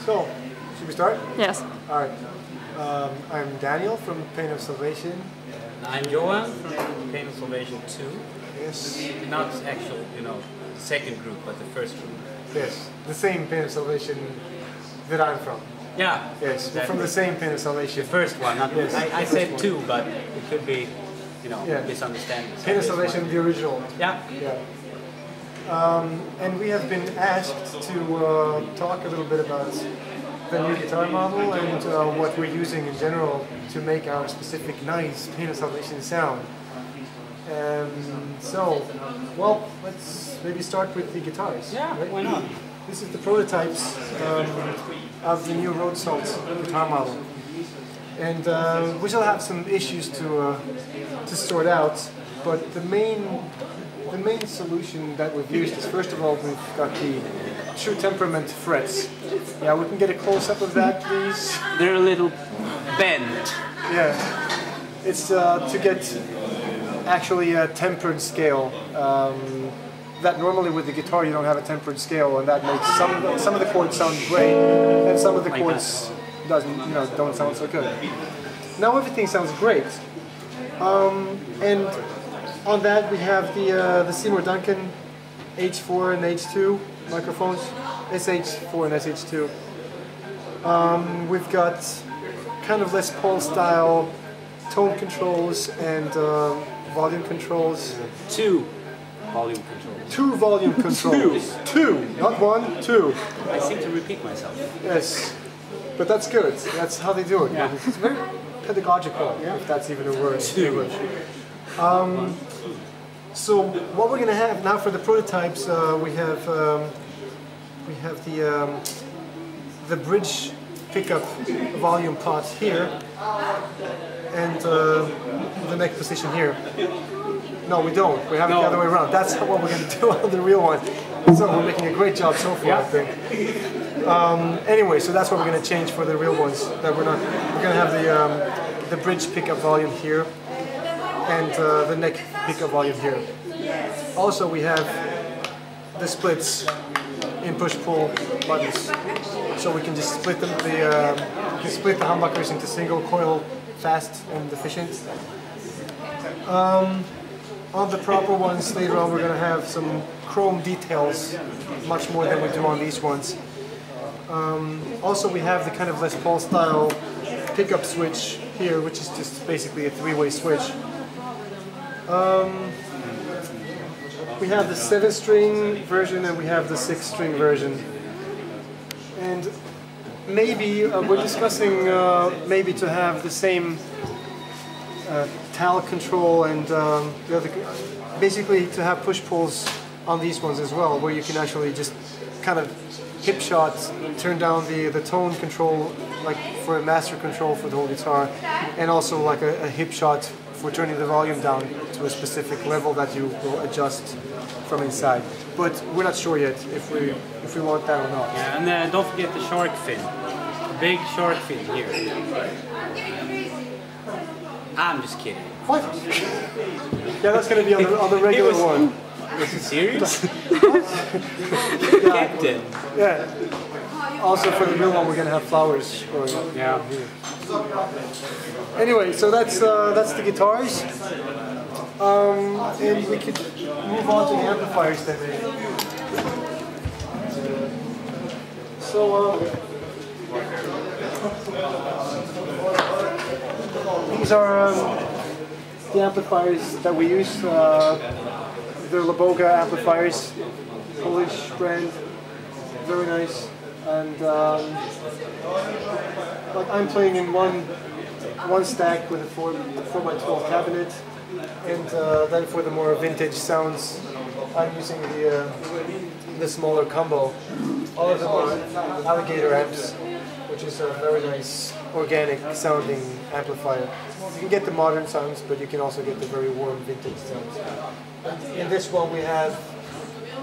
So, should we start? Yes. Alright. I'm Daniel from Pain of Salvation. I'm Johan from Pain of Salvation 2. Yes. Not actual, the second group, but the first group. Yes. The same Pain of Salvation that I'm from. Yeah. Yes. We're from the same Pain of Salvation. The first one. Not, yes. I said 2, but it could be, misunderstandings. Pain of Salvation, the original. Yeah. Yeah. And we have been asked to talk a little bit about the new guitar model and what we're using in general to make our specific nice Pain of Salvation sound. Well, let's maybe start with the guitars. Yeah, right? why not? This is the prototypes of the new Road Salt guitar model. And we still have some issues to sort out, but the main solution that we've used is, first of all, we've got the True Temperament frets. Yeah, we can get a close-up of that, please. They're a little bent. Yeah, it's to get actually a tempered scale. That normally with the guitar you don't have a tempered scale, and that makes some of the chords sound great, and some of the chords don't sound so good. Now everything sounds great, and on that we have the Seymour Duncan H4 and H2 microphones, SH4 and SH2. We've got kind of Les Paul style tone controls and volume controls. 2 volume controls. 2 volume controls. 2, not 1, 2. I seem to repeat myself. Yes, but that's good. That's how they do it. Yeah. It's very pedagogical, if that's even a word in English. So what we're going to have now for the prototypes, we have the bridge pickup volume pot here, and the neck position here. No, we don't. We have it the other way around. That's what we're going to do on the real one. So we're making a great job so far, I think. Anyway, so that's what we're going to change for the real ones. That we're going to have the bridge pickup volume here, and the neck pickup volume here. Also, we have the splits in push-pull buttons, so we can just split them. We can split the humbuckers into single coil, fast and efficient. On the proper ones later on, we're going to have some chrome details, much more than we do on these ones. Also, we have the kind of Les Paul style pickup switch here, which is just basically a 3-way switch. We have the 7-string version and we have the 6-string version. And maybe we're discussing maybe to have the same tal control and basically to have push-pulls on these ones as well, where you can actually just kind of hip shot, turn down the tone control, like for a master control for the whole guitar, and also like a hip shot for turning the volume down to a specific level that you will adjust from inside. But we're not sure yet if we want that or not. Yeah, and don't forget the shark fin. Big shark fin here. I'm just kidding. What? Yeah, that's going to be on the regular one. Is it serious? Captain. Yeah. Also for the real one, we're going to have flowers growing up. Yeah. Anyway, so that's the guitars. And we could move on to the amplifiers then. So these are the amplifiers that we use. They're Laboga amplifiers, Polish brand, very nice. And like I'm playing in one stack with a 4x12 cabinet, and then for the more vintage sounds, I'm using the smaller combo. All of them are alligator amps, which is a very nice organic sounding amplifier. You can get the modern sounds, but you can also get the very warm vintage sounds. In this one we have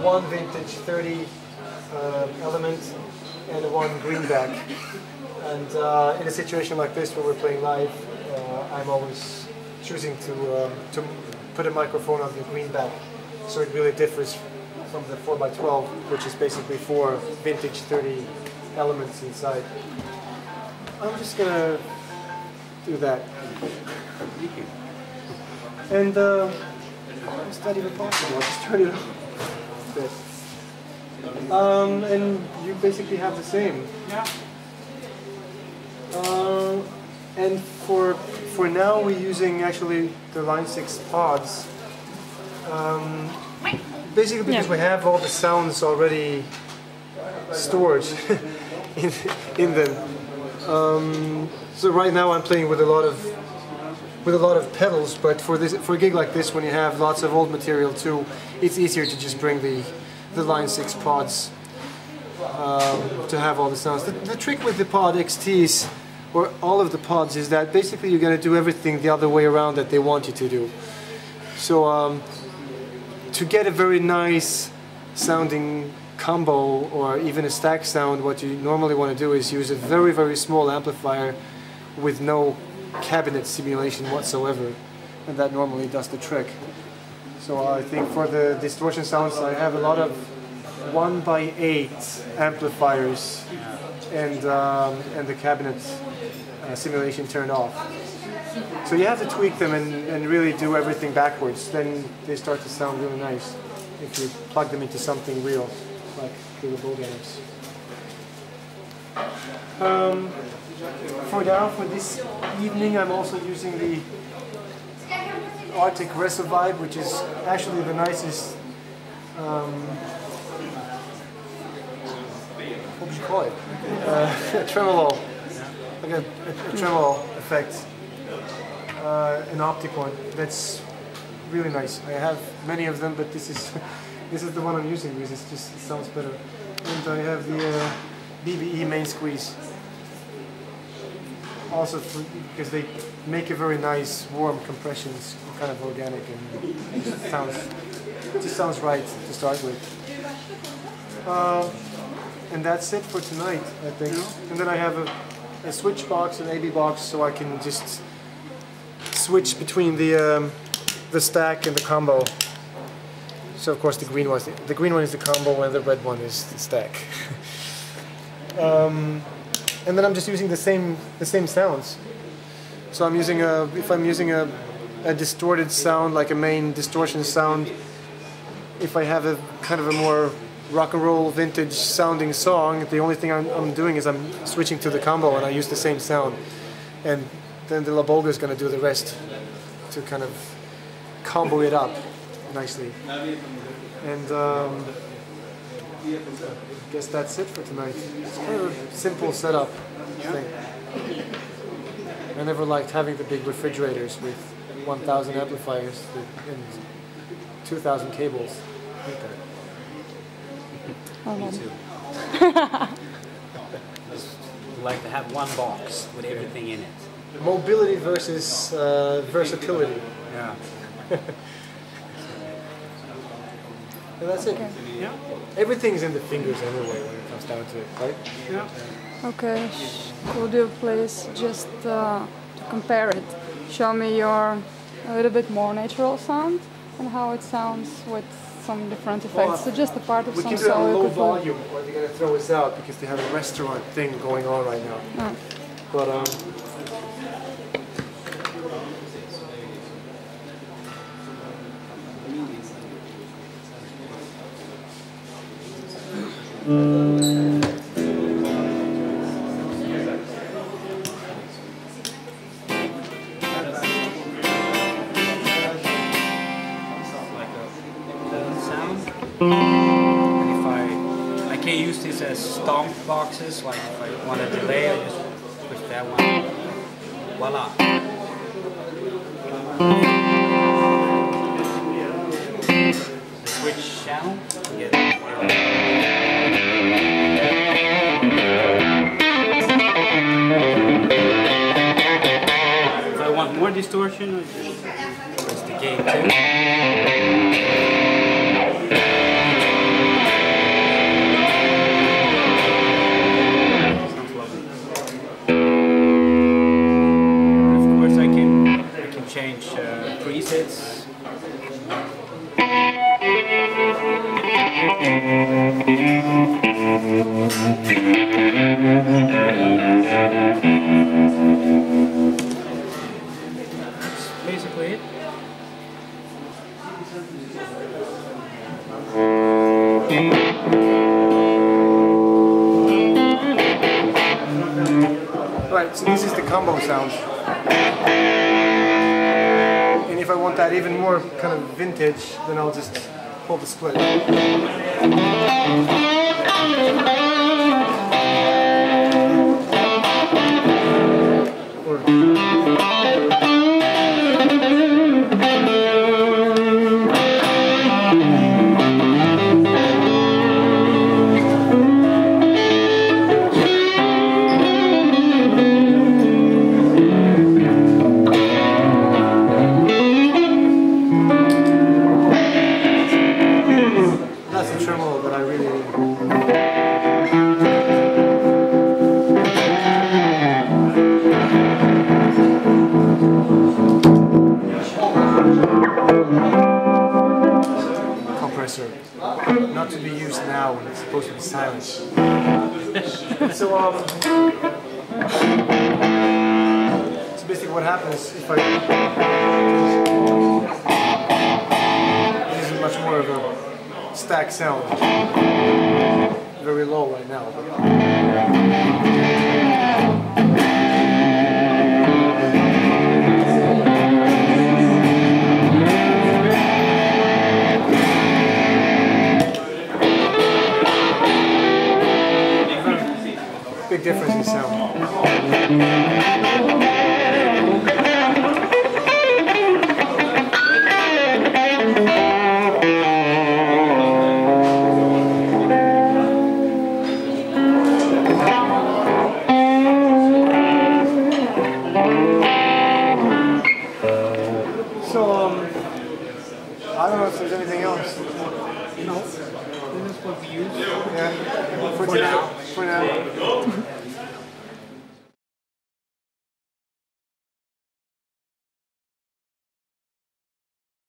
one vintage 30 element and one greenback. And in a situation like this where we're playing live, I'm always choosing to put a microphone on the greenback, so it really differs from the 4x12, which is basically 4 vintage 30 elements inside. I'm just gonna do that. And is that even possible? I just turned it off a bit. And you basically have the same. Yeah. And for now we're using actually the Line 6 pods. Basically because we have all the sounds already stored in them. So right now I'm playing with a lot of pedals, but for a gig like this, when you have lots of old material too, it's easier to just bring the Line 6 pods to have all the sounds. The trick with the Pod XTs, or all of the pods, is that basically you're going to do everything the other way around that they want you to do. So to get a very nice sounding combo or even a stack sound, what you normally want to do is use a very, very small amplifier with no cabinet simulation whatsoever, and that normally does the trick. So I think for the distortion sounds I have a lot of 1x8 amplifiers and the cabinet simulation turned off. So you have to tweak them and really do everything backwards, then they start to sound really nice if you plug them into something real, like the Bow amps. For now, for this evening, I'm also using the Arctic Reso Vibe, which is actually the nicest, what would you call it? A tremolo, like a tremolo effect, an optic one. That's really nice. I have many of them, but this is the one I'm using because it sounds better. And I have the BBE main squeeze. Also because they make a very nice warm compression. It's kind of organic and it just sounds right to start with. And that's it for tonight, I think. And then I have a switch box, an AB box, so I can just switch between the stack and the combo. So of course the green one is the combo and the red one is the stack. And then I'm just using the same sounds. So I'm using if I'm using a distorted sound, like a main distortion sound, if I have a kind of a more rock and roll vintage sounding song, the only thing I'm doing is I'm switching to the combo and I use the same sound. And then the La Bolga is going to do the rest to kind of combo it up nicely. And I guess that's it for tonight. It's kind of a simple setup thing. I never liked having the big refrigerators with 1,000 amplifiers and 2,000 cables. I hate that. Me too. Just like to have one box with everything in it. Mobility versus versatility. Yeah. And that's it. Okay. Yeah. Everything's in the fingers anyway when it comes down to it, right? Yeah. Okay, could you please just to compare it, show me your a little bit more natural sound and how it sounds with some different effects. So just a part of we some can do it on low solo. volume, or they're gonna throw us out because they have a restaurant thing going on right now. Oh. But And if I can use this as stomp boxes, like if I want a delay, I just push that one. Voila. Switch channel. If I want more distortion, I just press the gain too. Change presets. That's basically it. Right, so this is the combo sound. And if I want that even more kind of vintage, then I'll just pull the split. That's a tremolo that I really... Compressor. Not to be used now when it's supposed to be silent. So basically what happens if I... This is much more of a stack sound. Very low right now. Big difference in sound. So, I don't know if there's anything else. No. This is what we use. Yeah. For now.